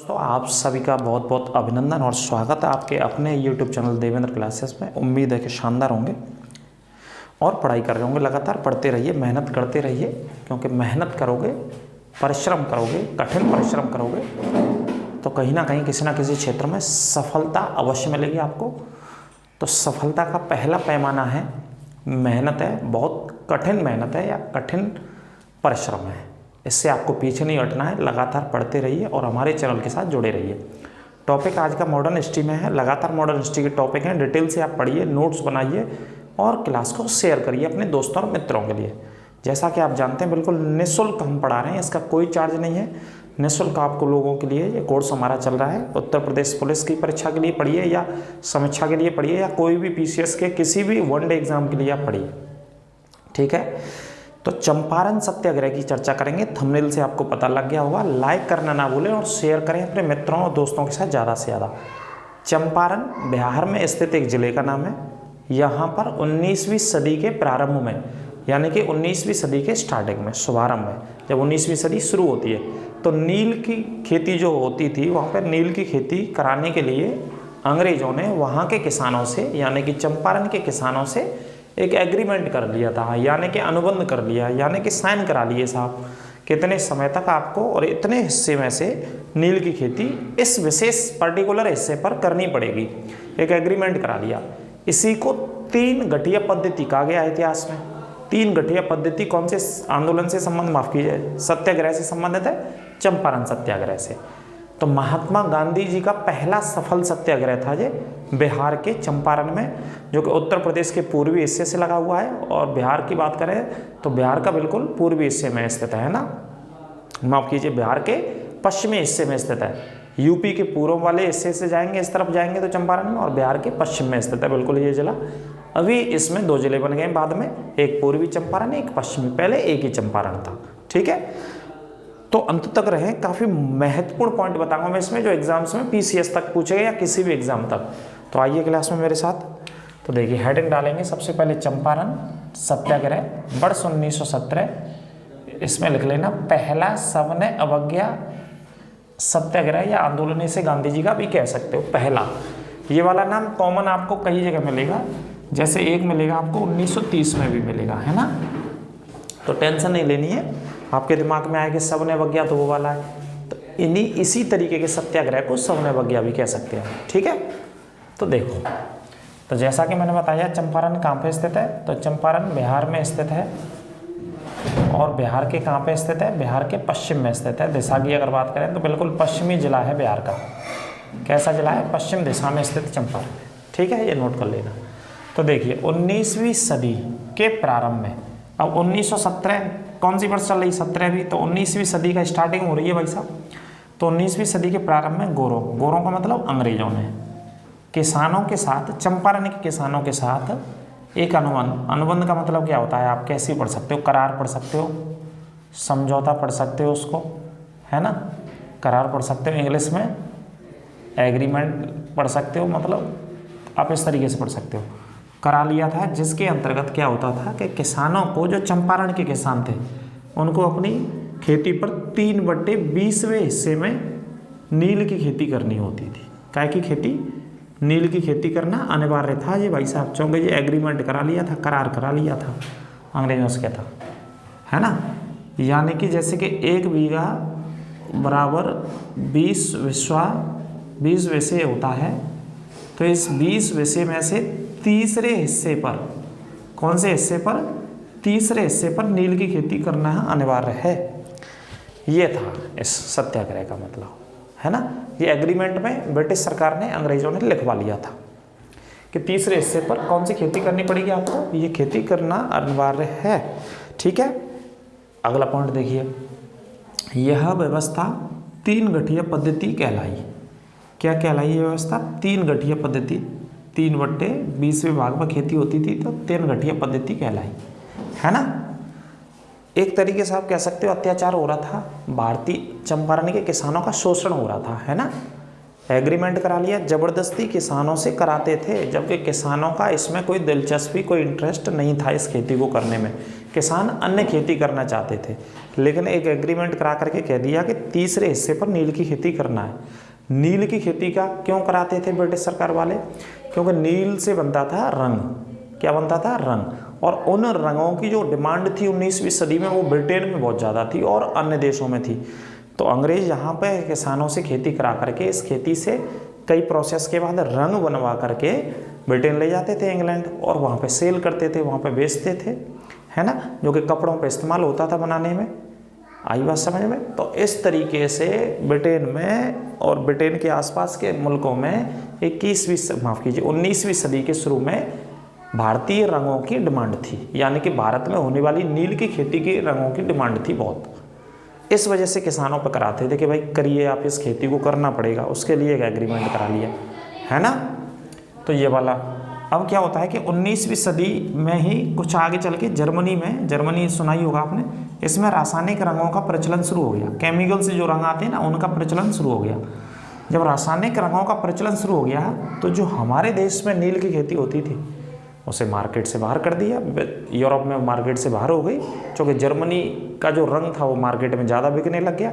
दोस्तों आप सभी का बहुत बहुत अभिनंदन और स्वागत है आपके अपने YouTube चैनल देवेंद्र क्लासेस में। उम्मीद है कि शानदार होंगे और पढ़ाई कर रहे होंगे। लगातार पढ़ते रहिए, मेहनत करते रहिए, क्योंकि मेहनत करोगे, परिश्रम करोगे, कठिन परिश्रम करोगे तो कहीं ना कहीं किसी ना किसी क्षेत्र में सफलता अवश्य मिलेगी आपको। तो सफलता का पहला पैमाना है मेहनत है, बहुत कठिन मेहनत है या कठिन परिश्रम है। इससे आपको पीछे नहीं हटना है, लगातार पढ़ते रहिए और हमारे चैनल के साथ जुड़े रहिए। टॉपिक आज का मॉडर्न हिस्ट्री में है, लगातार मॉडर्न हिस्ट्री के टॉपिक हैं। डिटेल से आप पढ़िए, नोट्स बनाइए और क्लास को शेयर करिए अपने दोस्तों और मित्रों के लिए। जैसा कि आप जानते हैं बिल्कुल निःशुल्क हम पढ़ा रहे हैं, इसका कोई चार्ज नहीं है। निःशुल्क आपको लोगों के लिए ये कोर्स हमारा चल रहा है। उत्तर प्रदेश पुलिस की परीक्षा के लिए पढ़िए या समीक्षा के लिए पढ़िए या कोई भी PCS के किसी भी वनडे एग्जाम के लिए आप पढ़िए, ठीक है। तो चंपारण सत्याग्रह की चर्चा करेंगे। थंबनेल से आपको पता लग गया होगा। लाइक करना ना भूलें और शेयर करें अपने मित्रों और दोस्तों के साथ ज़्यादा से ज़्यादा। चंपारण बिहार में स्थित एक ज़िले का नाम है। यहाँ पर 19वीं सदी के प्रारंभ में, यानी कि 19वीं सदी के स्टार्टिंग में, शुभारंभ में, जब 19वीं सदी शुरू होती है तो नील की खेती जो होती थी, वहाँ पर नील की खेती कराने के लिए अंग्रेज़ों ने वहाँ के किसानों से, यानी कि चंपारण के किसानों से एक एग्रीमेंट कर लिया था, यानी कि अनुबंध कर लिया, यानी कि साइन करा लिए साहब, कितने समय तक आपको और इतने हिस्से में से नील की खेती इस विशेष पर्टिकुलर हिस्से पर करनी पड़ेगी। एक एग्रीमेंट करा लिया। इसी को 3 गठिया पद्धति कहा गया इतिहास में। 3 गठिया पद्धति कौन से आंदोलन से संबंध, माफ कीजिए, सत्याग्रह से संबंधित है, चंपारण सत्याग्रह से। तो महात्मा गांधी जी का पहला सफल सत्याग्रह था ये बिहार के चंपारण में, जो कि उत्तर प्रदेश के पूर्वी हिस्से से लगा हुआ है। और बिहार की बात करें तो बिहार का बिल्कुल पूर्वी हिस्से में स्थित है ना, माफ कीजिए, बिहार के पश्चिमी हिस्से में स्थित है। यूपी के पूर्व वाले हिस्से से जाएंगे, इस तरफ जाएंगे तो चंपारण में, और बिहार के पश्चिम में स्थित है बिल्कुल ये जिला। अभी इसमें 2 जिले बन गए बाद में, एक पूर्वी चंपारण, एक पश्चिमी। पहले एक ही चंपारण था, ठीक है। तो अंत तक रहें, काफ़ी महत्वपूर्ण पॉइंट बताऊंगा मैं इसमें, जो एग्जाम्स में PCS तक पूछेगा या किसी भी एग्जाम तक। तो आइए क्लास में मेरे साथ। तो देखिए हेडिंग डालेंगे सबसे पहले, चंपारण सत्याग्रह वर्ष 1917। इसमें लिख लेना पहला सविनय अवज्ञा सत्याग्रह या आंदोलन, इसे गांधी जी का भी कह सकते हो। पहला, ये वाला नाम कॉमन आपको कई जगह मिलेगा, जैसे एक मिलेगा आपको 1930 में भी मिलेगा, है ना। तो टेंशन नहीं लेनी है, आपके दिमाग में आएगा सविनय अवज्ञा तो वो वाला है। तो इसी तरीके के सत्याग्रह को सविनय अवज्ञा भी कह सकते हैं, ठीक है। तो देखो, तो जैसा कि मैंने बताया चंपारण कहाँ पे स्थित है, तो चंपारण बिहार में स्थित है। और बिहार के कहाँ पे स्थित है, बिहार के पश्चिम में स्थित है। दिशा की अगर बात करें तो बिल्कुल पश्चिमी जिला है बिहार का। कैसा जिला है, पश्चिम दिशा में स्थित चंपारण, ठीक है, ये नोट कर लेना। तो देखिए 19वीं सदी के प्रारंभ में, अब 1917 कौन सी वर्ष चल रही, 17वीं, तो 19वीं सदी का स्टार्टिंग हो रही है भाई साहब। तो 19वीं सदी के प्रारंभ में गोरों का मतलब अंग्रेजों ने किसानों के साथ, चंपारण के किसानों के साथ एक अनुबंध का मतलब क्या होता है, आप कैसे पढ़ सकते हो, करार पढ़ सकते हो, समझौता पढ़ सकते हो उसको, है ना, करार पढ़ सकते हो, इंग्लिश में एग्रीमेंट पढ़ सकते हो, मतलब आप इस तरीके से पढ़ सकते हो। करा लिया था, जिसके अंतर्गत क्या होता था कि किसानों को, जो चंपारण के किसान थे, उनको अपनी खेती पर 3/20वें हिस्से में नील की खेती करनी होती थी। काय की खेती, नील की खेती करना अनिवार्य था ये भाई साहब, चूँकि ये एग्रीमेंट करा लिया था, करार करा लिया था अंग्रेजों से, था, है ना। यानी कि जैसे कि 1 बीघा बराबर 20 विषय होता है, तो इस 20 विषय में से तीसरे हिस्से पर, कौन से हिस्से पर, तीसरे हिस्से पर नील की खेती करना अनिवार्य है। ये था इस सत्याग्रह का मतलब, है ना। ये एग्रीमेंट में ब्रिटिश सरकार ने, अंग्रेजों ने लिखवा लिया था कि तीसरे हिस्से पर कौन सी खेती करनी पड़ेगी आपको, ये खेती करना अनिवार्य है, ठीक है। अगला पॉइंट देखिए, यह व्यवस्था 3 गठिया पद्धति कहलाई। क्या कहलाई ये व्यवस्था, 3 गठिया पद्धति, 3/20वें भाग में खेती होती थी तो 3 गठिया पद्धति कहलाई, है ना। एक तरीके से आप कह सकते हो अत्याचार हो रहा था, भारतीय चंपारण के किसानों का शोषण हो रहा था, है ना। एग्रीमेंट करा लिया, जबरदस्ती किसानों से कराते थे, जबकि किसानों का इसमें कोई दिलचस्पी, कोई इंटरेस्ट नहीं था इस खेती को करने में, किसान अन्य खेती करना चाहते थे, लेकिन एक एग्रीमेंट करा करके कह दिया कि तीसरे हिस्से पर नील की खेती करना है। नील की खेती का क्यों कराते थे ब्रिटिश सरकार वाले? क्योंकि नील से बनता था रंग। क्या बनता था? रंग। और उन रंगों की जो डिमांड थी 19वीं सदी में, वो ब्रिटेन में बहुत ज़्यादा थी और अन्य देशों में थी। तो अंग्रेज यहाँ पे किसानों से खेती करा करके, इस खेती से कई प्रोसेस के बाद रंग बनवा करके ब्रिटेन ले जाते थे इंग्लैंड, और वहाँ पे सेल करते थे, वहाँ पे बेचते थे, है ना, जो कि कपड़ों पे इस्तेमाल होता था बनाने में। आई बात समझ में? तो इस तरीके से ब्रिटेन में और ब्रिटेन के आसपास के मुल्कों में 19वीं सदी के शुरू में भारतीय रंगों की डिमांड थी, यानी कि भारत में होने वाली नील की खेती की रंगों की डिमांड थी बहुत। इस वजह से किसानों पर कराते थे कि भाई करिए, आप इस खेती को करना पड़ेगा, उसके लिए एक एग्रीमेंट करा लिया, है ना। तो ये वाला। अब क्या होता है कि 19वीं सदी में ही कुछ आगे चल के जर्मनी सुनाई होगा आपने, इसमें रासायनिक रंगों का प्रचलन शुरू हो गया। केमिकल से जो रंग आते हैं ना, उनका प्रचलन शुरू हो गया। जब रासायनिक रंगों का प्रचलन शुरू हो गया तो जो हमारे देश में नील की खेती होती थी उसे मार्केट से बाहर कर दिया। यूरोप में मार्केट से बाहर हो गई, क्योंकि जर्मनी का जो रंग था वो मार्केट में ज़्यादा बिकने लग गया,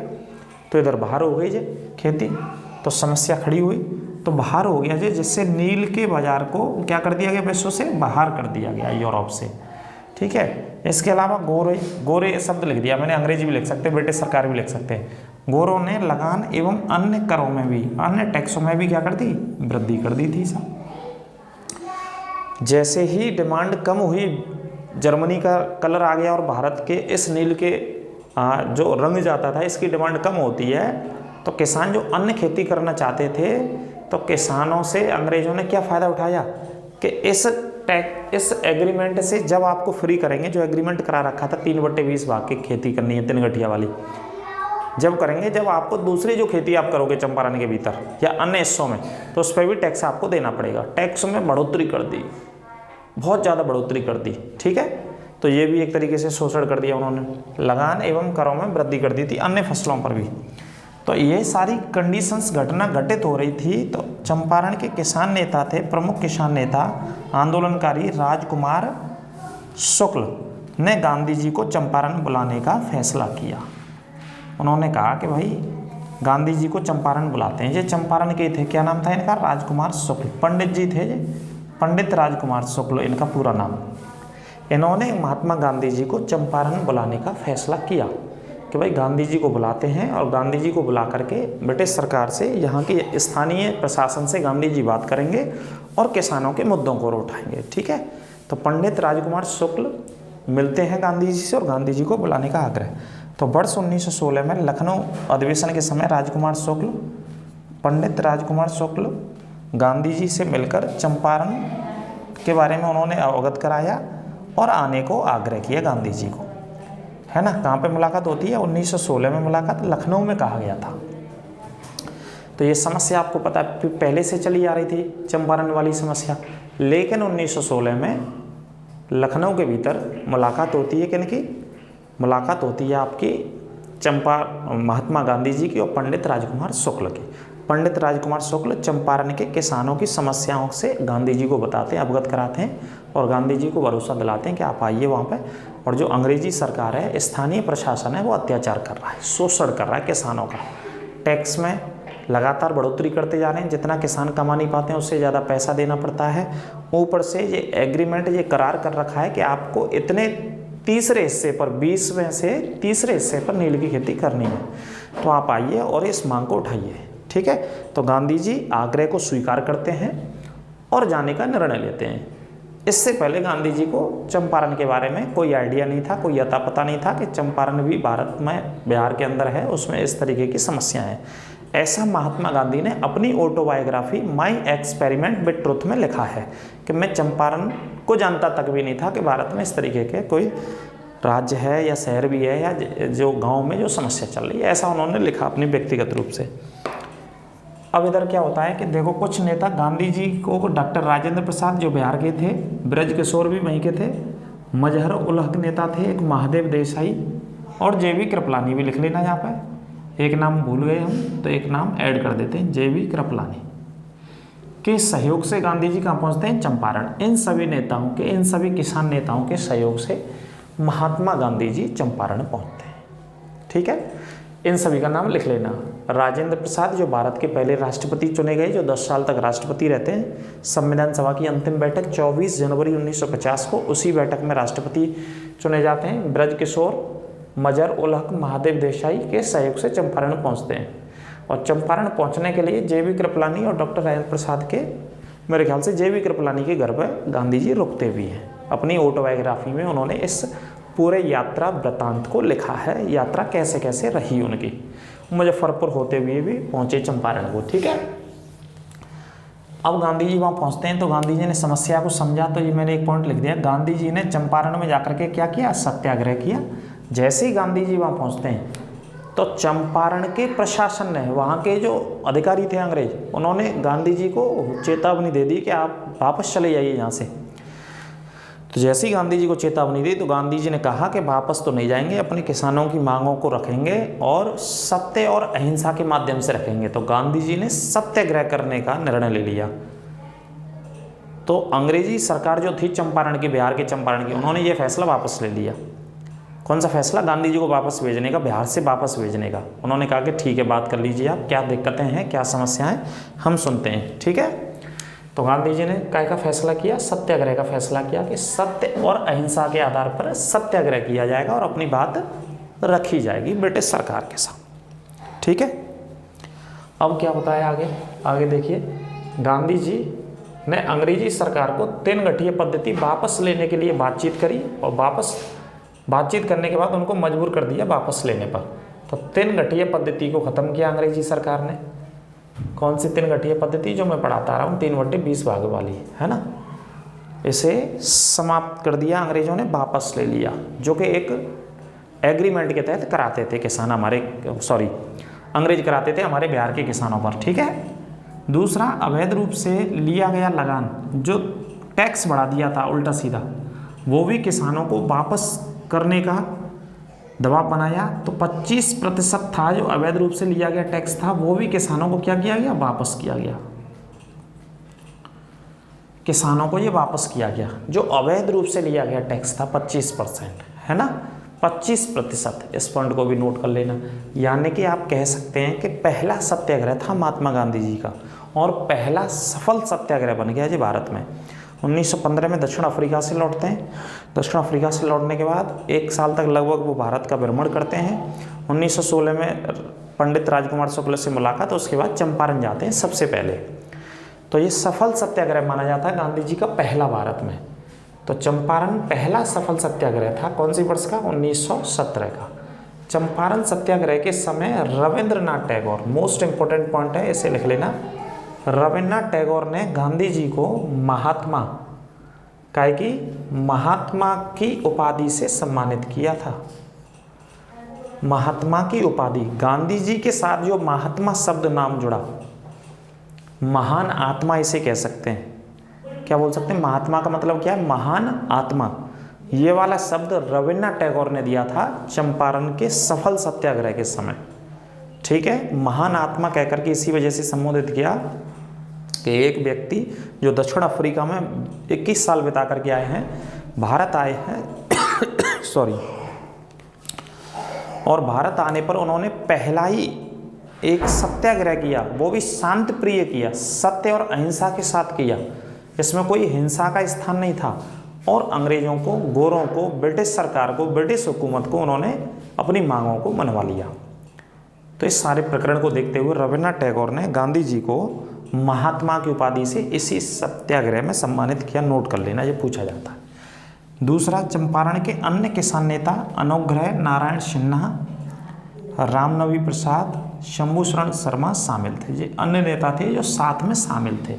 तो इधर बाहर हो गई खेती। तो समस्या खड़ी हुई, तो बाहर हो गया जिससे नील के बाज़ार को क्या कर दिया गया? विश्व से बाहर कर दिया गया, यूरोप से। ठीक है। इसके अलावा गोरे शब्द लिख दिया मैंने, अंग्रेजी भी लिख सकते हैं, ब्रिटिश सरकार भी लिख सकते हैं। गोरों ने लगान एवं अन्य करों में भी, अन्य टैक्सों में भी क्या कर दी? वृद्धि कर दी थी साहब। जैसे ही डिमांड कम हुई, जर्मनी का कलर आ गया और भारत के इस नील के जो रंग जाता था, इसकी डिमांड कम होती है, तो किसान जो अन्य खेती करना चाहते थे, तो किसानों से अंग्रेजों ने क्या फ़ायदा उठाया कि इस एग्रीमेंट से जब आपको फ्री करेंगे, जो एग्रीमेंट करा रखा था 3/20 भाग की खेती करनी है, 3 गठिया वाली, जब करेंगे, जब आपको दूसरी जो खेती आप करोगे चंपारण के भीतर या अन्य हिस्सों में, तो उस पर भी टैक्स आपको देना पड़ेगा। टैक्स में बढ़ोतरी कर दी, बहुत ज़्यादा बढ़ोतरी कर दी। ठीक है। तो ये भी एक तरीके से शोषण कर दिया उन्होंने। लगान एवं करों में वृद्धि कर दी थी, अन्य फसलों पर भी। तो ये सारी कंडीशंस घटना घटित हो रही थी। तो चंपारण के किसान नेता थे, प्रमुख किसान नेता आंदोलनकारी राजकुमार शुक्ल ने गांधी जी को चंपारण बुलाने का फैसला किया। उन्होंने कहा कि भाई गांधी जी को चंपारण बुलाते हैं। ये चंपारण के थे, क्या नाम था इनका? राजकुमार शुक्ल। पंडित जी थे, पंडित राजकुमार शुक्ल इनका पूरा नाम। इन्होंने महात्मा गांधी जी को चंपारण बुलाने का फैसला किया कि भाई गांधी जी को बुलाते हैं, और गांधी जी को बुला करके ब्रिटिश सरकार से, यहाँ की स्थानीय प्रशासन से गांधी जी बात करेंगे और किसानों के मुद्दों को उठाएंगे। ठीक है। तो पंडित राजकुमार शुक्ल मिलते हैं गांधी जी से और गांधी जी को बुलाने का आग्रह। तो वर्ष 1916 में लखनऊ अधिवेशन के समय पंडित राजकुमार शुक्ल गांधी जी से मिलकर चंपारण के बारे में उन्होंने अवगत कराया और आने को आग्रह किया गांधी जी को, है ना। कहाँ पे मुलाकात होती है? 1916 में मुलाकात लखनऊ में कहा गया था। तो ये समस्या आपको पता है पहले से चली आ रही थी, चंपारण वाली समस्या, लेकिन 1916 में लखनऊ के भीतर मुलाकात होती है। किनकी मुलाकात होती है? आपकी महात्मा गांधी जी की और पंडित राजकुमार शुक्ल की। पंडित राजकुमार शुक्ल चंपारण के किसानों की समस्याओं से गांधी जी को बताते हैं, अवगत कराते हैं, और गांधी जी को भरोसा दिलाते हैं कि आप आइए वहाँ पे, और जो अंग्रेजी सरकार है, स्थानीय प्रशासन है, वो अत्याचार कर रहा है, शोषण कर रहा है किसानों का। टैक्स में लगातार बढ़ोतरी करते जा रहे हैं, जितना किसान कमा नहीं पाते हैं उससे ज़्यादा पैसा देना पड़ता है। ऊपर से ये एग्रीमेंट, ये करार कर रखा है कि आपको इतने तीसरे हिस्से पर, 20 में से तीसरे हिस्से पर नील की खेती करनी है, तो आप आइए और इस मांग को उठाइए। ठीक है। तो गांधी जी आग्रह को स्वीकार करते हैं और जाने का निर्णय लेते हैं। इससे पहले गांधी जी को चंपारण के बारे में कोई आइडिया नहीं था, कोई अता पता नहीं था कि चंपारण भी भारत में, बिहार के अंदर है, उसमें इस तरीके की समस्या है। ऐसा महात्मा गांधी ने अपनी autobiography my experiment with truth में लिखा है कि मैं चंपारण को जानता तक भी नहीं था कि भारत में इस तरीके के कोई राज्य है या शहर भी है, या जो गांव में जो समस्या चल रही है, ऐसा उन्होंने लिखा अपनी व्यक्तिगत रूप से। अब इधर क्या होता है कि देखो, कुछ नेता गांधी जी को, डॉक्टर राजेंद्र प्रसाद जो बिहार के थे, ब्रज किशोर भी वहीं के थे, मजहर उल हक नेता थे, एक महादेव देसाई, और जेबी कृपलानी भी लिख लेना यहाँ पर। एक नाम भूल गए हम, तो एक नाम ऐड कर देते हैं, जेबी कृपलानी के सहयोग से गांधी जी कहाँ पहुँचते हैं? चंपारण। इन सभी नेताओं के, इन सभी किसान नेताओं के सहयोग से महात्मा गांधी जी चंपारण पहुंचते हैं। ठीक है, इन सभी का नाम लिख लेना। राजेंद्र प्रसाद जो भारत के पहले राष्ट्रपति चुने गए, जो 10 साल तक राष्ट्रपति रहते हैं। संविधान सभा की अंतिम बैठक 24 जनवरी 1950 को, उसी बैठक में राष्ट्रपति चुने जाते हैं। ब्रजकिशोर मजर उल हक महादेव देसाई के सहयोग से चंपारण पहुंचते हैं। और चंपारण पहुंचने के लिए जे.बी. कृपलानी और डॉक्टर राजेंद्र प्रसाद के, मेरे ख्याल से जे.बी. कृपलानी के घर पर गांधी जी रुकते भी हैं। अपनी ऑटोबायोग्राफी में उन्होंने इस पूरे यात्रा वृतांत को लिखा है, यात्रा कैसे कैसे रही उनकी। मुजफ्फरपुर होते हुए भी पहुंचे चंपारण को। ठीक है, अब गांधी जी वहाँ पहुँचते हैं तो गांधी जी ने समस्या को समझा। तो ये मैंने एक पॉइंट लिख दिया, गांधी जी ने चंपारण में जाकर के क्या किया, सत्याग्रह किया। जैसे ही गांधी जी वहाँ पहुँचते हैं तो चंपारण के प्रशासन ने, वहाँ के जो अधिकारी थे अंग्रेज, उन्होंने गांधी जी को चेतावनी दे दी कि आप वापस चले जाइए यहाँ से। तो जैसे ही गांधी जी को चेतावनी दी तो गांधी जी ने कहा कि वापस तो नहीं जाएंगे, अपने किसानों की मांगों को रखेंगे और सत्य और अहिंसा के माध्यम से रखेंगे। तो गांधी जी ने सत्याग्रह करने का निर्णय ले लिया। तो अंग्रेजी सरकार जो थी चंपारण की, बिहार के चंपारण की, उन्होंने ये फैसला वापस ले लिया। कौन सा फैसला? गांधी जी को वापस भेजने का, बिहार से वापस भेजने का। उन्होंने कहा कि ठीक है, बात कर लीजिए आप, क्या दिक्कतें हैं, क्या समस्याएं, हम सुनते हैं। ठीक है, तो गांधी जी ने क्या का फैसला किया? सत्याग्रह का फैसला किया कि सत्य और अहिंसा के आधार पर सत्याग्रह किया जाएगा और अपनी बात रखी जाएगी ब्रिटिश सरकार के साथ। ठीक है, अब क्या होता है आगे? आगे देखिए, गांधी जी ने अंग्रेजी सरकार को 3 गठीय पद्धति वापस लेने के लिए बातचीत करी और बातचीत करने के बाद उनको मजबूर कर दिया वापस लेने पर। तो 3 गठीय पद्धति को ख़त्म किया अंग्रेजी सरकार ने। कौन सी 3 गठीय पद्धति? जो मैं पढ़ाता रहा हूँ, 3/20 भाग वाली, है ना। इसे समाप्त कर दिया अंग्रेजों ने, वापस ले लिया, जो कि एक एग्रीमेंट के तहत कराते थे किसान अंग्रेज कराते थे हमारे बिहार के किसानों पर। ठीक है, दूसरा, अवैध रूप से लिया गया लगान, जो टैक्स बढ़ा दिया था उल्टा सीधा, वो भी किसानों को वापस करने का दबाव बनाया। तो 25% था जो अवैध रूप से लिया गया टैक्स था, वो भी किसानों को क्या किया गया? वापस किया गया। किसानों को ये वापस किया गया। जो अवैध रूप से लिया गया टैक्स था 25%, है ना, 25%, इस पॉइंट को भी नोट कर लेना। यानी कि आप कह सकते हैं कि पहला सत्याग्रह था महात्मा गांधी जी का और पहला सफल सत्याग्रह बन गया जी भारत में। 1915 में दक्षिण अफ्रीका से लौटते हैं। दक्षिण अफ्रीका से लौटने के बाद 1 साल तक लगभग वो भारत का भ्रमण करते हैं। 1916 में पंडित राजकुमार शुक्ल से मुलाकात, उसके बाद चंपारण जाते हैं सबसे पहले। तो ये सफल सत्याग्रह माना जाता है गांधी जी का पहला भारत में। तो चंपारण पहला सफल सत्याग्रह था, कौन सी वर्ष का? 1917 का। चंपारण सत्याग्रह के समय Rabindranath Tagore, most important point है, इसे लिख लेना, रविन्द्रनाथ टैगोर ने गांधी जी को महात्मा की उपाधि से सम्मानित किया था। महात्मा की उपाधि, गांधी जी के साथ जो महात्मा शब्द नाम जुड़ा, महान आत्मा इसे कह सकते हैं। क्या बोल सकते हैं? महात्मा का मतलब क्या है? महान आत्मा। ये वाला शब्द रविन्द्रनाथ टैगोर ने दिया था चंपारण के सफल सत्याग्रह के समय। ठीक है, महान आत्मा कहकर के इसी वजह से संबोधित किया कि एक व्यक्ति जो दक्षिण अफ्रीका में 21 साल बिता करके आए हैं, भारत आए हैं और भारत आने पर उन्होंने पहला ही एक सत्याग्रह किया, वो भी शांत प्रिय किया, सत्य और अहिंसा के साथ किया। इसमें कोई हिंसा का स्थान नहीं था और अंग्रेजों को, गोरों को, ब्रिटिश सरकार को, ब्रिटिश हुकूमत को उन्होंने अपनी मांगों को मनवा लिया। तो इस सारे प्रकरण को देखते हुए रविन्द्रनाथ टैगोर ने गांधी जी को महात्मा की उपाधि से इसी सत्याग्रह में सम्मानित किया। नोट कर लेना, ये पूछा जाता है। दूसरा, चंपारण के अन्य किसान नेता अनुग्रह नारायण सिन्हा, रामनवी प्रसाद, शंभू शरण शर्मा शामिल थे। ये अन्य नेता थे जो साथ में शामिल थे,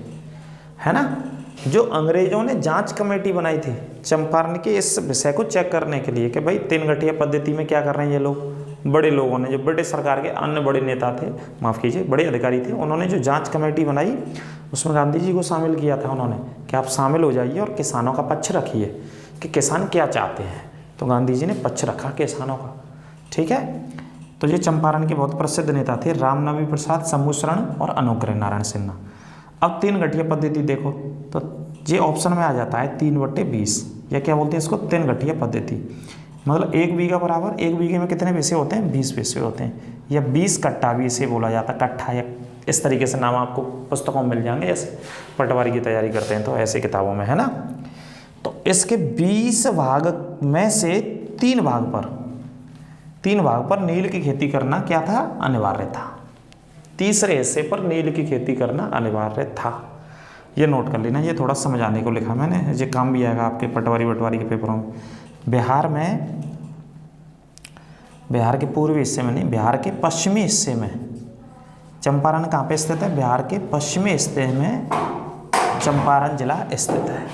है ना। जो अंग्रेजों ने जांच कमेटी बनाई थी चंपारण के इस विषय को चेक करने के लिए कि भाई 3 गठीय पद्धति में क्या कर रहे हैं ये लोग, बड़े लोगों ने, जो ब्रिटिश सरकार के अन्य बड़े नेता थे, माफ़ कीजिए बड़े अधिकारी थे, उन्होंने जो जांच कमेटी बनाई उसमें गांधी जी को शामिल किया था उन्होंने कि आप शामिल हो जाइए और किसानों का पक्ष रखिए कि किसान क्या चाहते हैं। तो गांधी जी ने पक्ष रखा किसानों का। ठीक है, तो ये चंपारण के बहुत प्रसिद्ध नेता थे, रामनवी प्रसाद, शंभू शरण और अनुग्रह नारायण सिन्हा। अब 3 गठीय पद्धति देखो तो ये ऑप्शन में आ जाता है 3/20, या क्या बोलते हैं इसको, 3 गठीय पद्धति। मतलब 1 बीघा बराबर 1 बीघे में कितने पैसे होते हैं, 20 पैसे होते हैं, या 20 कट्ठा भी इसे बोला जाता है, कट्ठा, या इस तरीके से नाम आपको पुस्तकों में मिल जाएंगे, जैसे पटवारी की तैयारी करते हैं तो ऐसे किताबों में, है ना। तो इसके 20 भाग में से 3 भाग पर नील की खेती करना क्या था, अनिवार्य था। तीसरे हिस्से पर नील की खेती करना अनिवार्य था। ये नोट कर लेना, ये थोड़ा समझाने को लिखा मैंने, ये काम भी आएगा आपके पटवारी के पेपरों में। बिहार के पूर्वी हिस्से में नहीं, बिहार के पश्चिमी हिस्से में, चंपारण कहाँ पे स्थित है, बिहार के पश्चिमी हिस्से में चंपारण जिला स्थित है।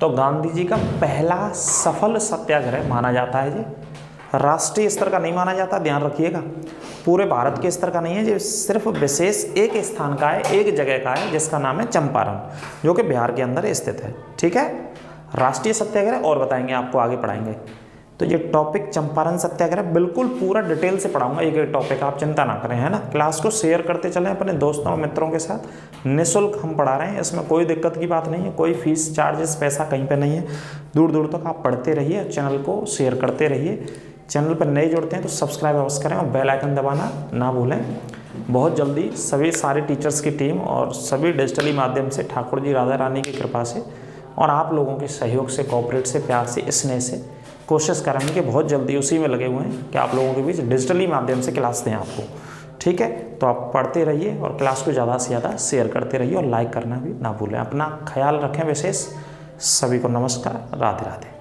तो गांधी जी का पहला सफल सत्याग्रह माना जाता है। ये राष्ट्रीय स्तर का नहीं माना जाता, ध्यान रखिएगा, पूरे भारत के स्तर का नहीं है, ये सिर्फ विशेष एक स्थान का है, एक जगह का है, जिसका नाम है चंपारण, जो कि बिहार के अंदर स्थित है। ठीक है, राष्ट्रीय सत्याग्रह और बताएंगे, आपको आगे पढ़ाएंगे। तो ये टॉपिक चंपारण सत्याग्रह बिल्कुल पूरा डिटेल से पढ़ाऊंगा, एक टॉपिक, आप चिंता ना करें, है ना। क्लास को शेयर करते चलें अपने दोस्तों और मित्रों के साथ, निःशुल्क हम पढ़ा रहे हैं, इसमें कोई दिक्कत की बात नहीं है, कोई फीस चार्जेस पैसा कहीं पे नहीं है। दूर दूर तक आप पढ़ते रहिए, चैनल को शेयर करते रहिए। चैनल पर नए जुड़ते हैं तो सब्सक्राइब अवश्य करें और बेल आइकन दबाना ना भूलें। बहुत जल्दी सभी सारे टीचर्स की टीम और सभी डिजिटली माध्यम से ठाकुर जी राधा रानी की कृपा से और आप लोगों के सहयोग से, कोऑपरेट से, प्यार से, स्नेह से कोशिश करेंगे कि बहुत जल्दी उसी में लगे हुए हैं कि आप लोगों के बीच डिजिटली माध्यम से क्लास दें आपको। ठीक है, तो आप पढ़ते रहिए और क्लास को ज़्यादा से ज़्यादा शेयर करते रहिए और लाइक करना भी ना भूलें। अपना ख्याल रखें विशेष। सभी को नमस्कार, राधे राधे।